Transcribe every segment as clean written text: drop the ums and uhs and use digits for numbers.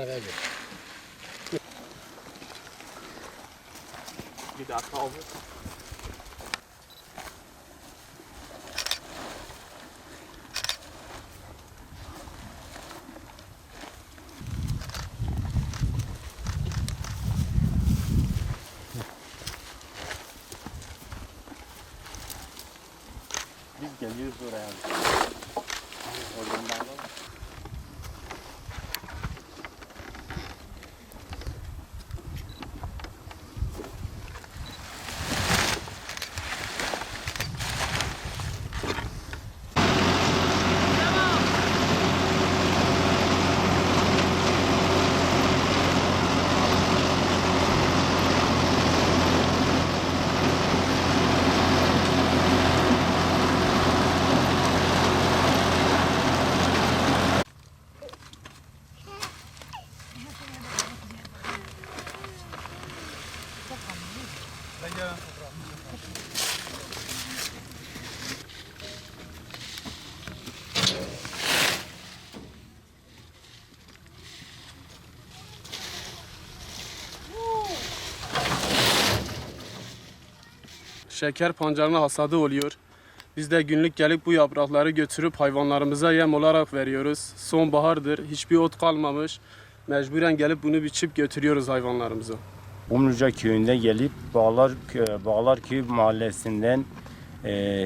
eve git. Bir daha kaldı. Biz geliyoruz oraya. Oradan bağlı. Şeker pancarının hasadı oluyor. Biz de günlük gelip bu yaprakları götürüp hayvanlarımıza yem olarak veriyoruz. Sonbahardır, hiçbir ot kalmamış. Mecburen gelip bunu biçip götürüyoruz hayvanlarımıza. Umluca köyünde gelip Bağlarköy mahallesinden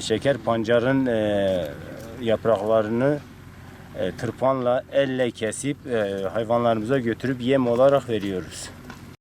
şeker pancarın yapraklarını tırpanla elle kesip hayvanlarımıza götürüp yem olarak veriyoruz.